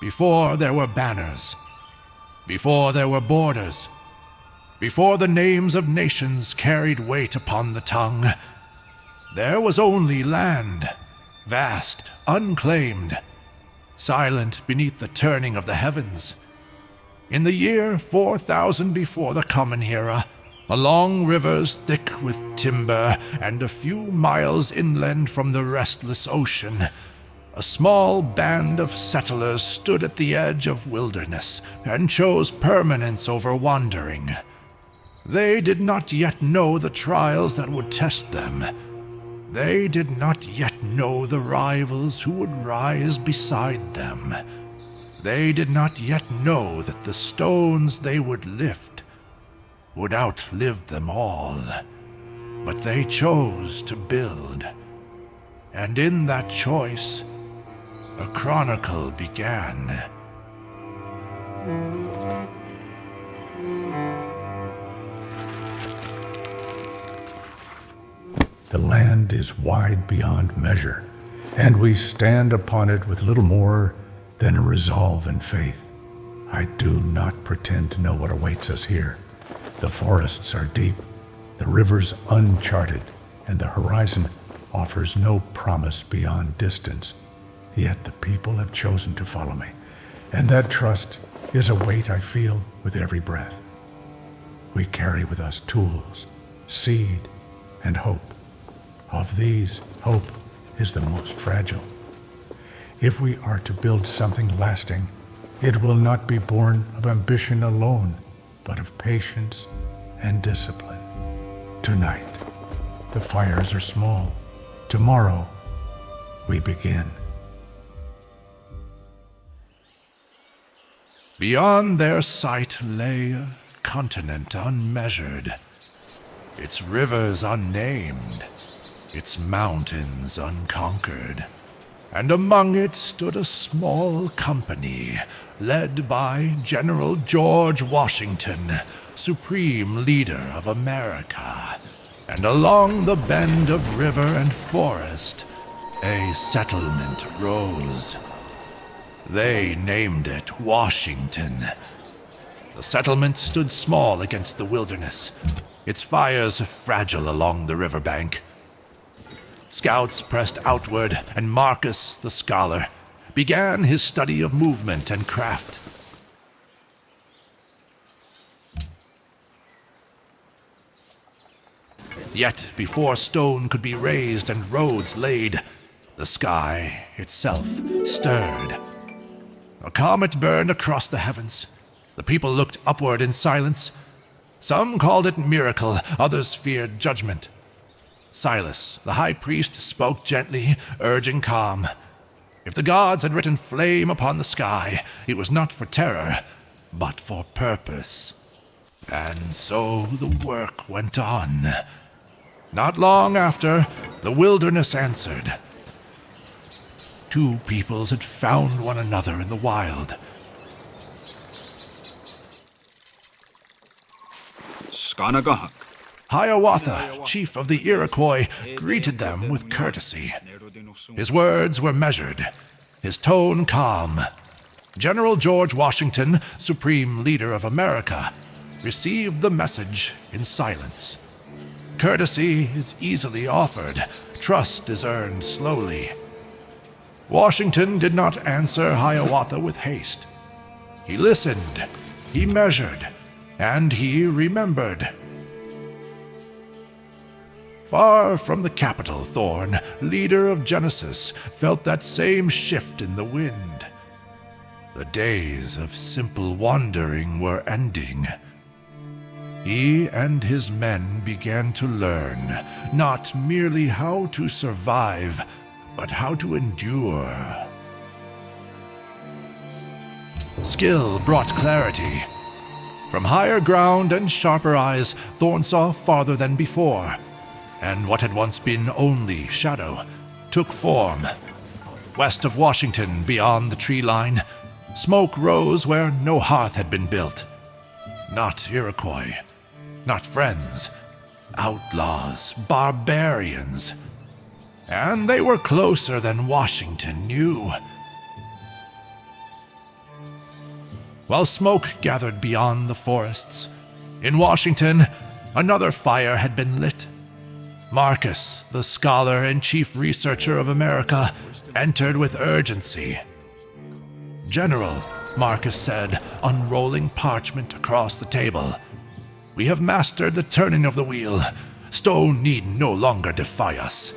Before there were banners, before there were borders, before the names of nations carried weight upon the tongue, there was only land, vast, unclaimed, silent beneath the turning of the heavens. In the year 4000 before the Common Era, along rivers thick with timber and a few miles inland from the restless ocean, a small band of settlers stood at the edge of wilderness and chose permanence over wandering. They did not yet know the trials that would test them. They did not yet know the rivals who would rise beside them. They did not yet know that the stones they would lift would outlive them all. But they chose to build, and in that choice, a chronicle began. The land is wide beyond measure, and we stand upon it with little more than a resolve and faith. I do not pretend to know what awaits us here. The forests are deep, the rivers uncharted, and the horizon offers no promise beyond distance. Yet the people have chosen to follow me, and that trust is a weight I feel with every breath. We carry with us tools, seed, and hope. Of these, hope is the most fragile. If we are to build something lasting, it will not be born of ambition alone, but of patience and discipline. Tonight, the fires are small. Tomorrow, we begin. Beyond their sight lay a continent unmeasured, its rivers unnamed, its mountains unconquered, and among it stood a small company led by General George Washington, Supreme Leader of America. And along the bend of river and forest, a settlement rose. They named it Washington. The settlement stood small against the wilderness, its fires fragile along the riverbank. Scouts pressed outward, and Marcus, the scholar, began his study of movement and craft. Yet, before stone could be raised and roads laid, the sky itself stirred. A comet burned across the heavens. The people looked upward in silence. Some called it miracle, others feared judgment. Silas, the high priest, spoke gently, urging calm. If the gods had written flame upon the sky, it was not for terror, but for purpose. And so the work went on. Not long after, the wilderness answered. Two peoples had found one another in the wild. Skanagahak. Hiawatha, chief of the Iroquois, greeted them with courtesy. His words were measured, his tone calm. General George Washington, Supreme Leader of America, received the message in silence. Courtesy is easily offered, trust is earned slowly. Washington did not answer Hiawatha with haste. He listened, he measured, and he remembered. Far from the capital, Thorn, leader of Genesis, felt that same shift in the wind. The days of simple wandering were ending. He and his men began to learn not merely how to survive, but how to endure. Skill brought clarity. From higher ground and sharper eyes, Thorn saw farther than before, and what had once been only shadow took form. West of Washington, beyond the tree line, smoke rose where no hearth had been built. Not Iroquois, not friends, outlaws, barbarians. And they were closer than Washington knew. while smoke gathered beyond the forests, in Washington, another fire had been lit. Marcus, the scholar and chief researcher of America, entered with urgency. "General," Marcus said, unrolling parchment across the table, "we have mastered the turning of the wheel. Stone need no longer defy us."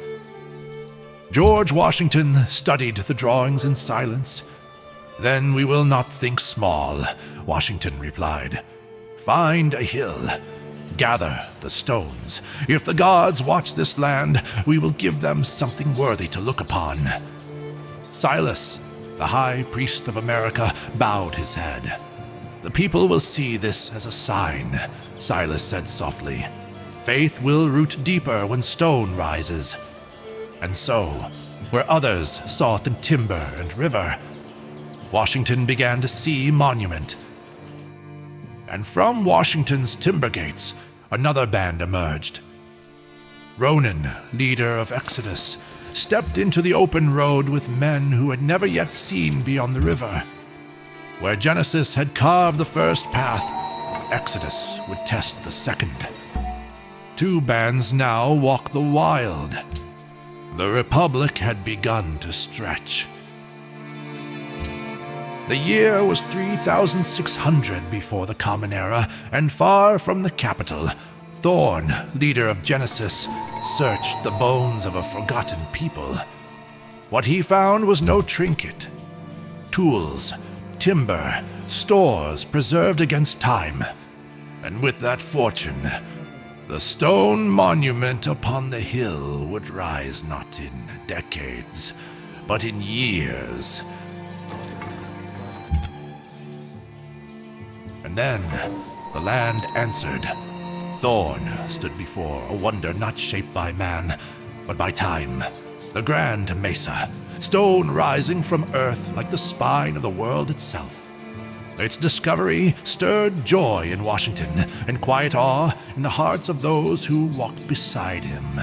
George Washington studied the drawings in silence. "Then we will not think small," Washington replied. "Find a hill. Gather the stones. If the gods watch this land, we will give them something worthy to look upon." Silas, the high priest of America, bowed his head. "The people will see this as a sign," Silas said softly. "Faith will root deeper when stone rises." And so, where others sought in timber and river, Washington began to see monument. And from Washington's timber gates, another band emerged. Ronan, leader of Exodus, stepped into the open road with men who had never yet seen beyond the river. Where Genesis had carved the first path, Exodus would test the second. Two bands now walk the wild. The Republic had begun to stretch. The year was 3600 before the Common Era, and far from the capital, Thorn, leader of Genesis, searched the bones of a forgotten people. What he found was no trinket. Tools, timber, stores preserved against time. And with that fortune, the stone monument upon the hill would rise not in decades, but in years. And then the land answered. Thorn stood before a wonder not shaped by man, but by time. The grand mesa, stone rising from earth like the spine of the world itself. Its discovery stirred joy in Washington and quiet awe in the hearts of those who walked beside him.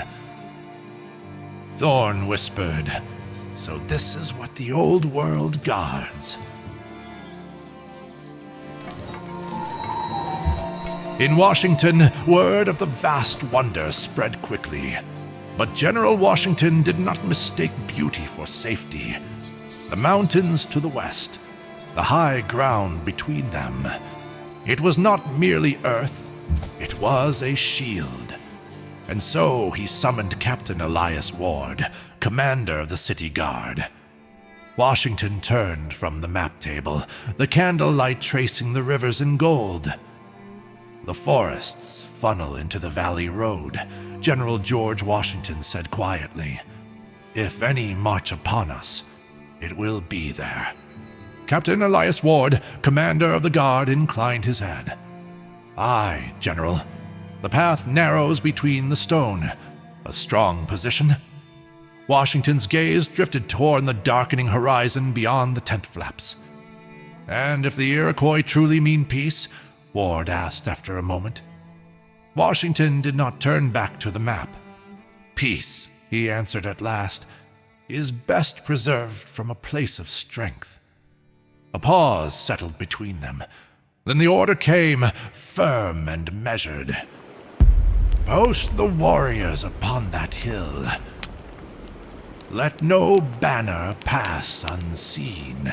Thorn whispered, "So this is what the old world guards." In Washington, word of the vast wonder spread quickly. But General Washington did not mistake beauty for safety. The mountains to the west, the high ground between them. It was not merely earth, it was a shield. And so he summoned Captain Elias Ward, commander of the city guard. Washington turned from the map table, the candlelight tracing the rivers in gold. The forests funnel into the valley road, General George Washington said quietly. If any march upon us, it will be there. Captain Elias Ward, commander of the guard, inclined his head. Aye, General. The path narrows between the stone. A strong position. Washington's gaze drifted toward the darkening horizon beyond the tent flaps. And if the Iroquois truly mean peace, Ward asked after a moment. Washington did not turn back to the map. Peace, he answered at last, is best preserved from a place of strength. A pause settled between them. Then the order came, firm and measured. Post the warriors upon that hill. Let no banner pass unseen.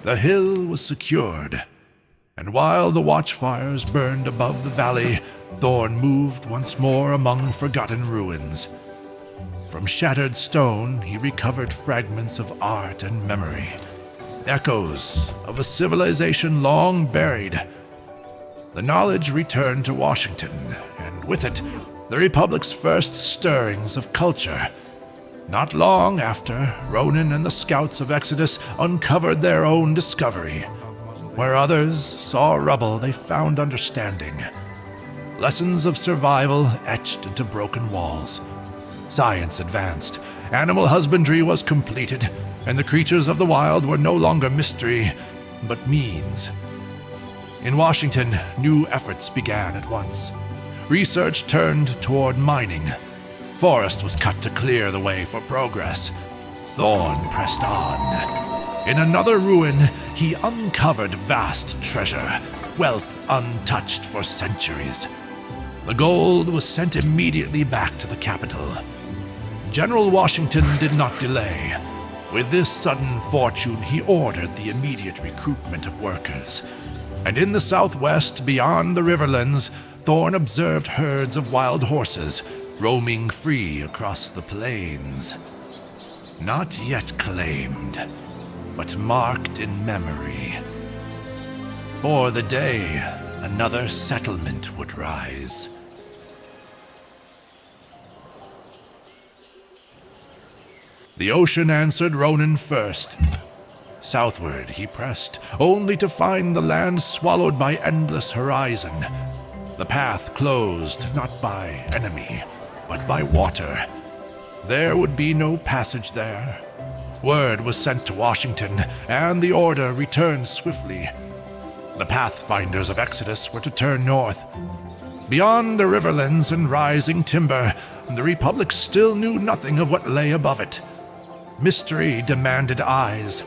The hill was secured, and while the watchfires burned above the valley, Thorn moved once more among forgotten ruins. From shattered stone, he recovered fragments of art and memory, echoes of a civilization long buried. The knowledge returned to Washington, and with it, the Republic's first stirrings of culture. Not long after, Ronan and the scouts of Exodus uncovered their own discovery. Where others saw rubble, they found understanding. Lessons of survival etched into broken walls. Science advanced, animal husbandry was completed, and the creatures of the wild were no longer mystery, but means. In Washington, new efforts began at once. Research turned toward mining. Forest was cut to clear the way for progress. Thorn pressed on. In another ruin, he uncovered vast treasure, wealth untouched for centuries. The gold was sent immediately back to the capital. General Washington did not delay. With this sudden fortune, he ordered the immediate recruitment of workers. And in the southwest, beyond the riverlands, Thorn observed herds of wild horses roaming free across the plains. Not yet claimed, but marked in memory. For the day, another settlement would rise. The ocean answered Ronan first. Southward he pressed, only to find the land swallowed by endless horizon. The path closed not by enemy, but by water. There would be no passage there. Word was sent to Washington, and the order returned swiftly. The pathfinders of Exodus were to turn north. Beyond the riverlands and rising timber, the Republic still knew nothing of what lay above it. Mystery demanded eyes.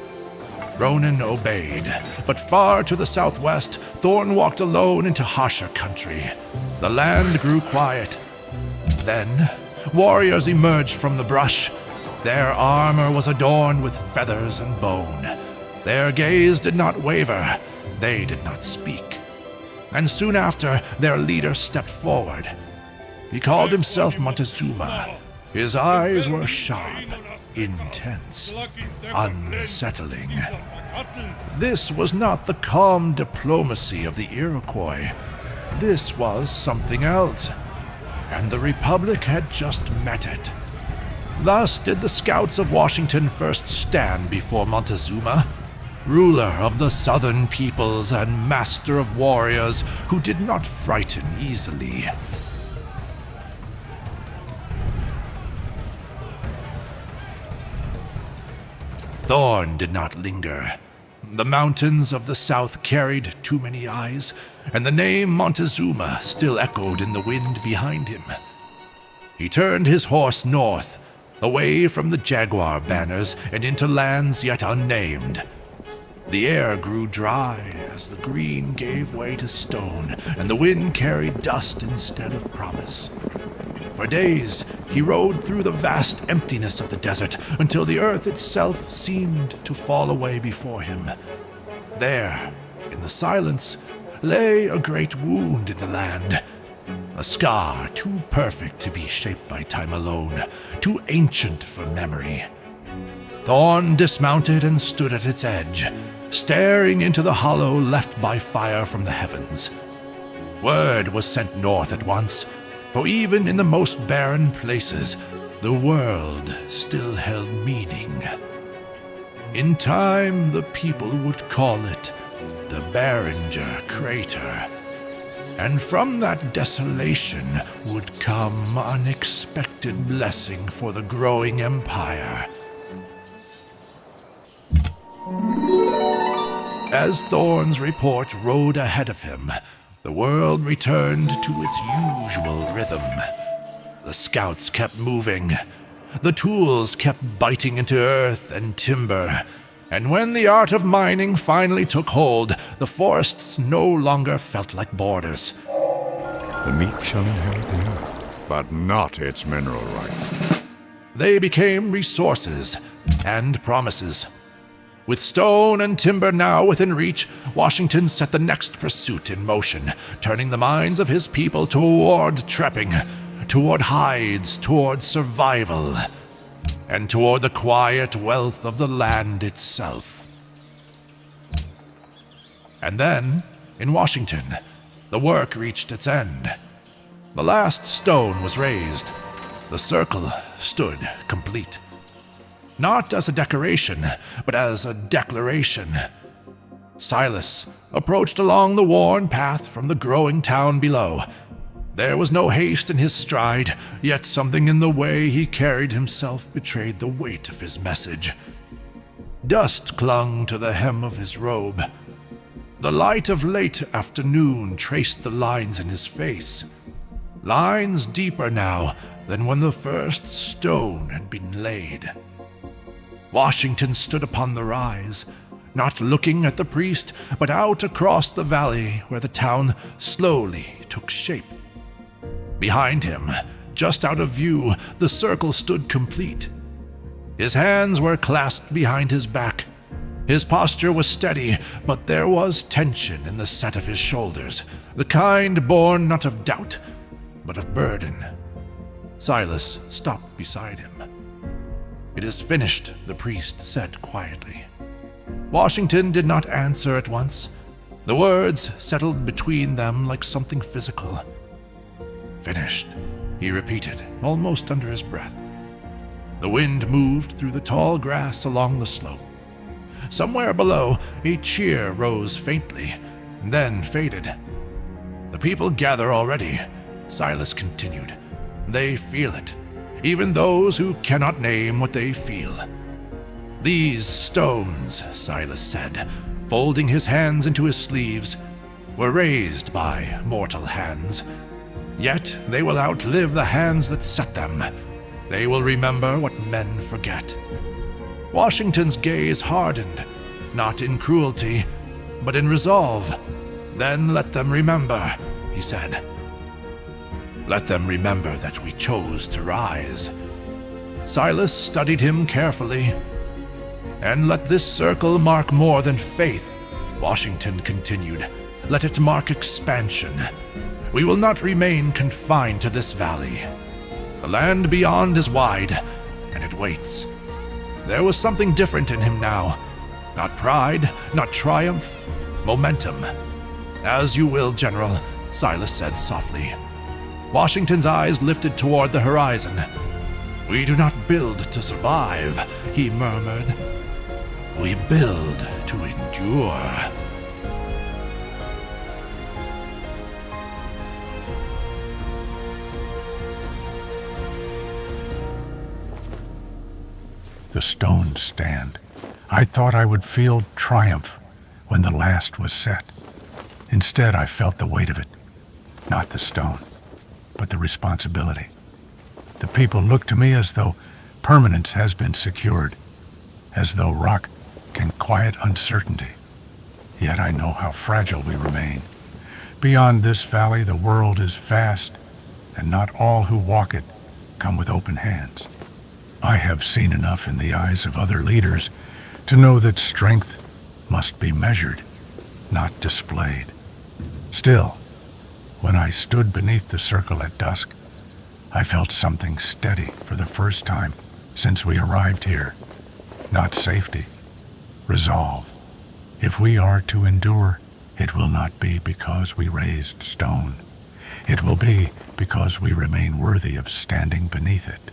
Ronan obeyed, but far to the southwest, Thorn walked alone into harsher country. The land grew quiet. Then, warriors emerged from the brush. Their armor was adorned with feathers and bone. Their gaze did not waver. They did not speak. And soon after, their leader stepped forward. He called himself Montezuma. His eyes were sharp, intense, unsettling. This was not the calm diplomacy of the Iroquois. This was something else, and the Republic had just met it. Thus did the scouts of Washington first stand before Montezuma, ruler of the southern peoples and master of warriors who did not frighten easily. Thorn did not linger. The mountains of the south carried too many eyes, and the name Montezuma still echoed in the wind behind him. He turned his horse north, away from the jaguar banners and into lands yet unnamed. The air grew dry as the green gave way to stone, and the wind carried dust instead of promise. For days, he rode through the vast emptiness of the desert until the earth itself seemed to fall away before him. There, in the silence, lay a great wound in the land, a scar too perfect to be shaped by time alone, too ancient for memory. Thorn dismounted and stood at its edge, staring into the hollow left by fire from the heavens. Word was sent north at once, for even in the most barren places, the world still held meaning. In time, the people would call it the Beringer Crater, and from that desolation would come unexpected blessing for the growing empire. As Thorn's report rode ahead of him, the world returned to its usual rhythm. The scouts kept moving. The tools kept biting into earth and timber. And when the art of mining finally took hold, the forests no longer felt like borders. The meek shall inherit the earth, but not its mineral rights. They became resources and promises. With stone and timber now within reach, Washington set the next pursuit in motion, turning the minds of his people toward trapping, toward hides, toward survival, and toward the quiet wealth of the land itself. And then, in Washington, the work reached its end. The last stone was raised. The circle stood complete. Not as a decoration, but as a declaration. Silas approached along the worn path from the growing town below. There was no haste in his stride, yet something in the way he carried himself betrayed the weight of his message. Dust clung to the hem of his robe. The light of late afternoon traced the lines in his face. Lines deeper now than when the first stone had been laid. Washington stood upon the rise, not looking at the priest, but out across the valley where the town slowly took shape. Behind him, just out of view, the circle stood complete. His hands were clasped behind his back. His posture was steady, but there was tension in the set of his shoulders, the kind born not of doubt, but of burden. Silas stopped beside him. "It is finished," the priest said quietly. Washington did not answer at once. The words settled between them like something physical. "Finished," he repeated, almost under his breath. The wind moved through the tall grass along the slope. Somewhere below, a cheer rose faintly, and then faded. "The people gather already," Silas continued. "They feel it, even those who cannot name what they feel." "These stones," Silas said, folding his hands into his sleeves, "were raised by mortal hands. Yet they will outlive the hands that set them. They will remember what men forget." Washington's gaze hardened, not in cruelty, but in resolve. "Then let them remember," he said. "Let them remember that we chose to rise." Silas studied him carefully. "And let this circle mark more than faith," Washington continued. "Let it mark expansion. We will not remain confined to this valley. The land beyond is wide, and it waits." There was something different in him now. Not pride, not triumph, momentum. "As you will, General," Silas said softly. Washington's eyes lifted toward the horizon. "We do not build to survive," he murmured. "We build to endure." The stones stand. I thought I would feel triumph when the last was set. Instead, I felt the weight of it. Not the stone, but the responsibility. The people look to me as though permanence has been secured, as though rock can quiet uncertainty. Yet I know how fragile we remain. Beyond this valley, the world is vast, and not all who walk it come with open hands. I have seen enough in the eyes of other leaders to know that strength must be measured, not displayed. Still, when I stood beneath the circle at dusk, I felt something steady for the first time since we arrived here. Not safety, resolve. If we are to endure, it will not be because we raised stone. It will be because we remain worthy of standing beneath it.